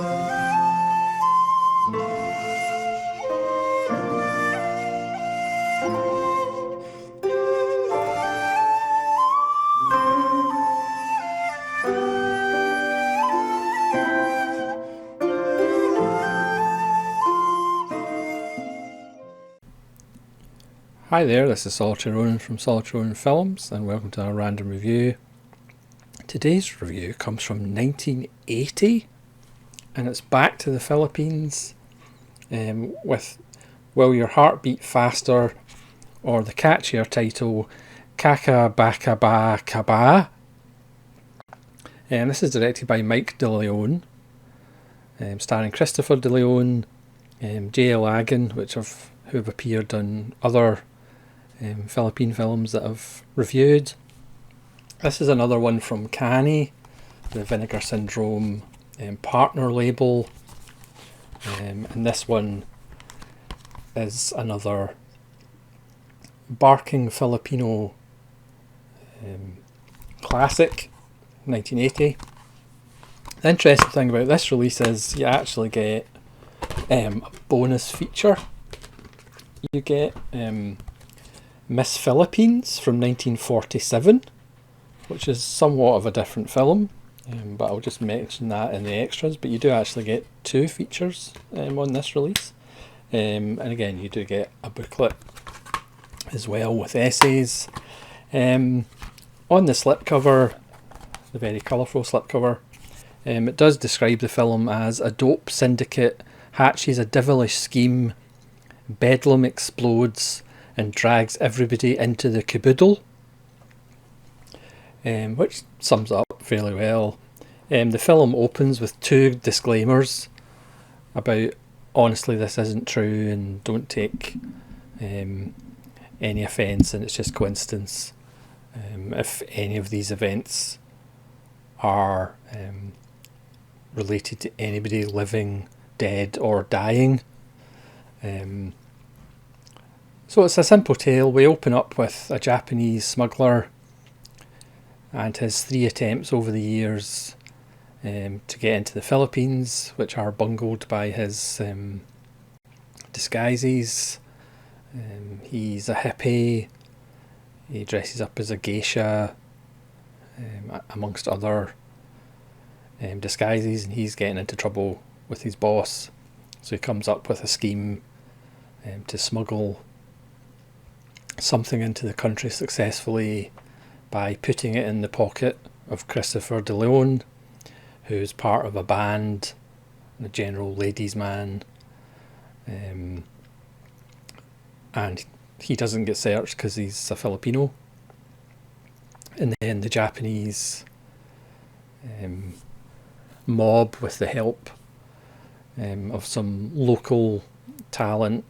Hi there, this is Solitary Ronin from Solitary Ronin Films, and welcome to our random review. Today's review comes from 1980, and it's back to the Philippines with Will Your Heart Beat Faster, or the catchier title, Kaka Baka Ba Kaba. And this is directed by Mike De Leon, starring Christopher De Leon, J.L. Agan, who have appeared on other Philippine films that I've reviewed. This is another one from Kani, the Vinegar Syndrome partner label, and this one is another barking Philippino classic, 1980. The interesting thing about this release is you actually get a bonus feature. You get Miss Philippines from 1947, which is somewhat of a different film, but I'll just mention that in the extras. But you do actually get two features on this release, and again you do get a booklet as well with essays. On the slipcover, the very colourful slipcover, it does describe the film as a dope syndicate hatches a devilish scheme, bedlam explodes and drags everybody into the caboodle, which sums up fairly well. The film opens with two disclaimers about, honestly, this isn't true and don't take any offence, and it's just coincidence if any of these events are related to anybody living, dead or dying. So it's a simple tale. We open up with a Japanese smuggler and his 3 attempts over the years to get into the Philippines, which are bungled by his disguises. He's a hippie, he dresses up as a geisha, amongst other disguises, and he's getting into trouble with his boss. So he comes up with a scheme to smuggle something into the country successfully by putting it in the pocket of Christopher De Leon, who's part of a band, a general ladies' man, and he doesn't get searched because he's a Filipino. And then the Japanese mob, with the help of some local talent,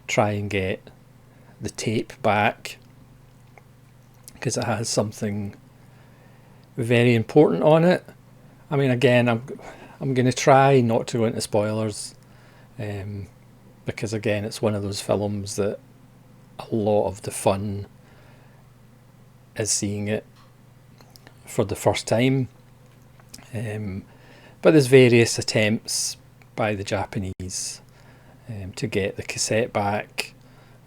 try and get the tape back because it has something very important on it. I mean, again, I'm going to try not to go into spoilers, because again, it's one of those films that a lot of the fun is seeing it for the first time. But there's various attempts by the Japanese to get the cassette back.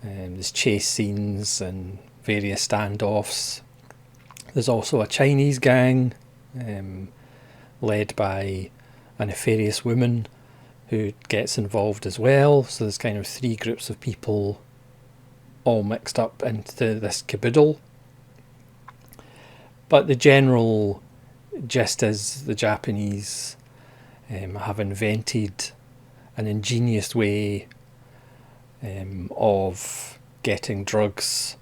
There's chase scenes and various standoffs. There's also a Chinese gang led by a nefarious woman who gets involved as well. So there's kind of 3 groups of people all mixed up into this caboodle. But the general gist is the Japanese have invented an ingenious way of getting drugs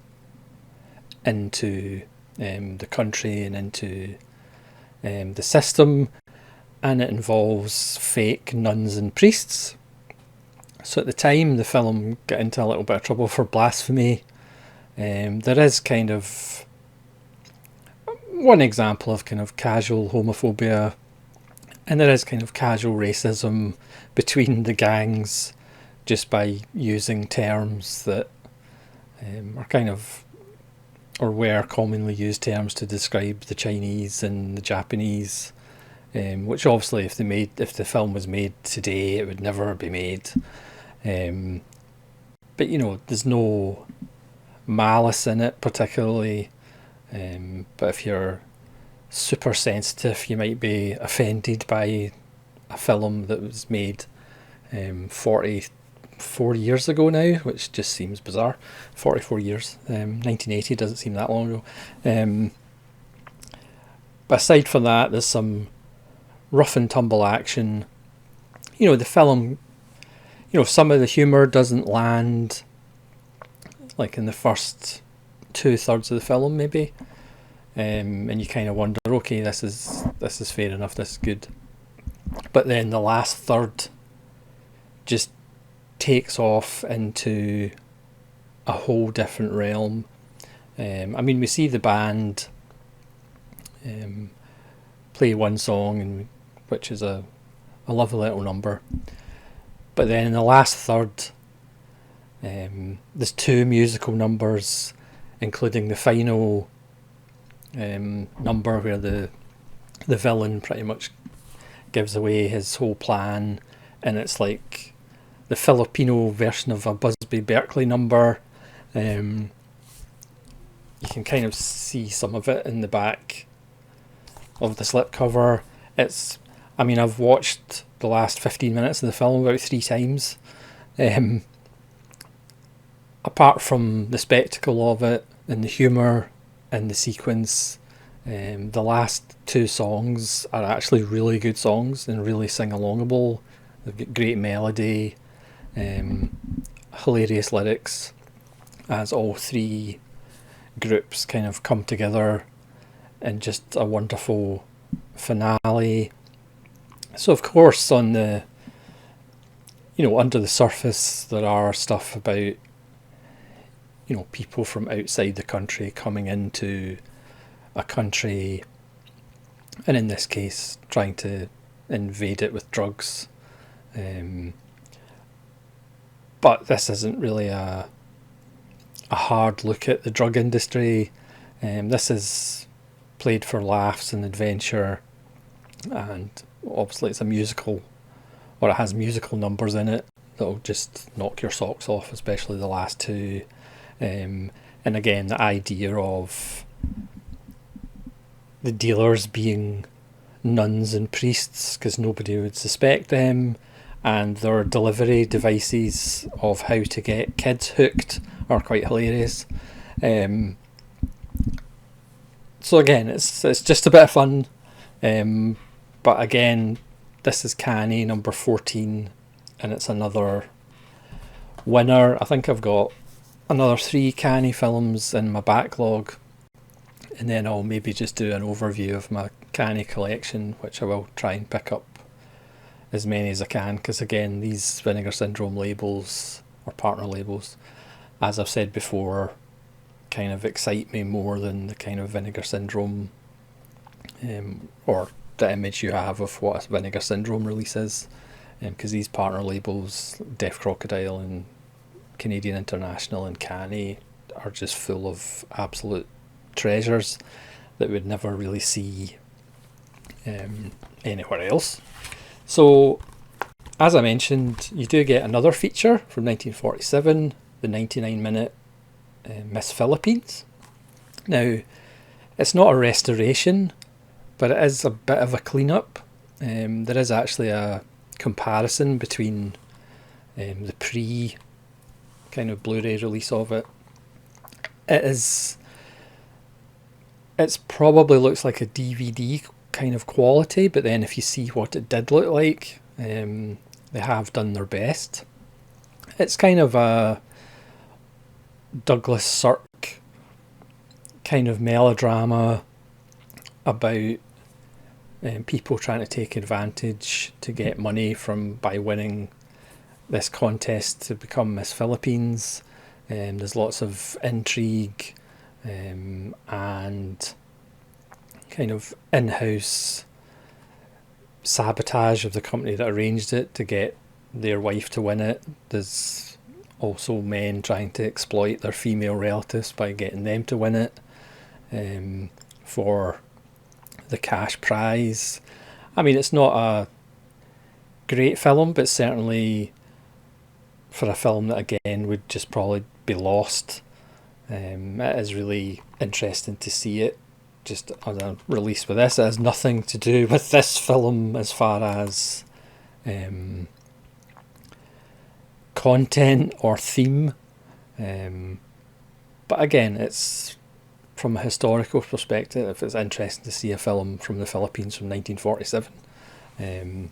into the country and into the system, and it involves fake nuns and priests. So at the time the film got into a little bit of trouble for blasphemy. There is kind of one example of kind of casual homophobia, and there is kind of casual racism between the gangs just by using terms that are kind of, or were commonly used terms to describe the Chinese and the Japanese which obviously if the film was made today, it would never be made. But there's no malice in it particularly. But if you're super sensitive, you might be offended by a film that was made 44 years ago now, which just seems bizarre. 44 years. 1980 doesn't seem that long ago. But aside from that, there's some rough and tumble action. The film, some of the humour doesn't land like in the first 2/3 of the film maybe. And you kind of wonder, okay, this is fair enough, this is good. But then the last third just takes off into a whole different realm. We see the band play one song, which is a lovely little number. But then in the last third, there's 2 musical numbers, including the final number where the villain pretty much gives away his whole plan, and it's like the Phillipino version of a Busby Berkeley number. You can kind of see some of it in the back of the slipcover. I've watched the last 15 minutes of the film about 3 times. Apart from the spectacle of it and the humour and the sequence, the last 2 songs are actually really good songs and really sing-alongable. They've got great melody, hilarious lyrics, as all 3 groups kind of come together in just a wonderful finale. So of course on the under the surface there are stuff about people from outside the country coming into a country, and in this case trying to invade it with drugs. But this isn't really a hard look at the drug industry. This is played for laughs and adventure, and obviously it's a musical, or it has musical numbers in it that'll just knock your socks off, especially the last 2. And again, the idea of the dealers being nuns and priests, because nobody would suspect them, and their delivery devices of how to get kids hooked are quite hilarious. So again, it's just a bit of fun. But again, this is Kani number 14, and it's another winner. I think I've got another 3 Kani films in my backlog, and then I'll maybe just do an overview of my Kani collection, which I will try and pick up as many as I can, because again, these Vinegar Syndrome labels, or partner labels, as I've said before, kind of excite me more than the kind of Vinegar Syndrome or the image you have of what a Vinegar Syndrome release is, because these partner labels, Deaf Crocodile and Canadian International and Kani, are just full of absolute treasures that we'd never really see anywhere else. So as I mentioned, you do get another feature from 1947, the 99-minute Miss Philippines. Now, it's not a restoration, but it is a bit of a clean-up. There is actually a comparison between the pre kind of Blu-ray release of it. It's probably looks like a DVD kind of quality, but then if you see what it did look like, they have done their best. It's kind of a Douglas Sirk kind of melodrama about people trying to take advantage to get money by winning this contest to become Miss Philippines. There's lots of intrigue and kind of in-house sabotage of the company that arranged it to get their wife to win it. There's also men trying to exploit their female relatives by getting them to win it for the cash prize. I mean, it's not a great film, but certainly for a film that again would just probably be lost. It is really interesting to see it just on a release with this. It has nothing to do with this film as far as content or theme. But again, it's from a historical perspective, if it's interesting to see a film from the Philippines from 1947. And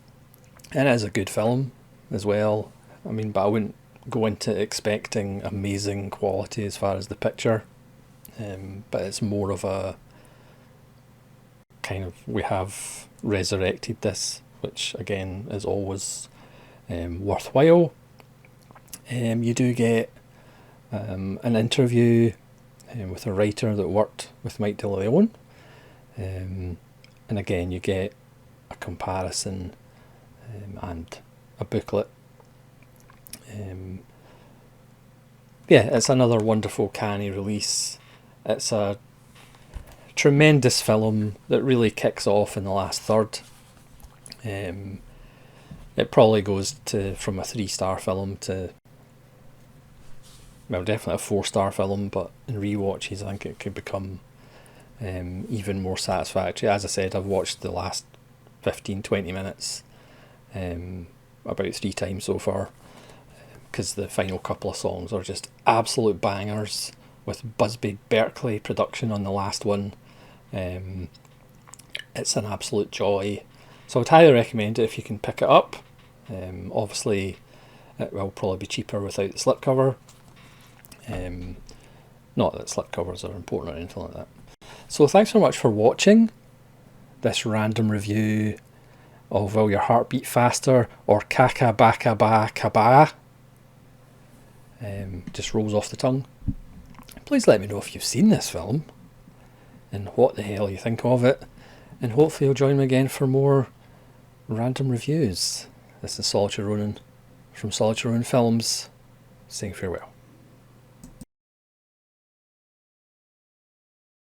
it is a good film as well. I mean, but I wouldn't go into expecting amazing quality as far as the picture. But it's more of a kind of, we have resurrected this, which again is always worthwhile. You do get an interview with a writer that worked with Mike De Leon, and again you get a comparison and a booklet. Yeah, it's another wonderful Kani release. It's a tremendous film that really kicks off in the last third. It probably goes to from a 3-star film to, well, definitely a 4-star film, but in rewatches I think it could become even more satisfactory. As I said, I've watched the last 15-20 minutes about 3 times so far, because the final couple of songs are just absolute bangers, with Busby Berkeley production on the last one. It's an absolute joy, so I'd highly recommend it if you can pick it up. Obviously it will probably be cheaper without the slipcover. Not that slipcovers are important or anything like that. So thanks so much for watching this random review of Will Your Heart Beat Faster, or Kaka Baka Ba Kaba. Just rolls off the tongue. Please let me know if you've seen this film and what the hell you think of it, and hopefully you'll join me again for more random reviews. This is Solitary Ronin from Solitary Ronin Films, saying farewell.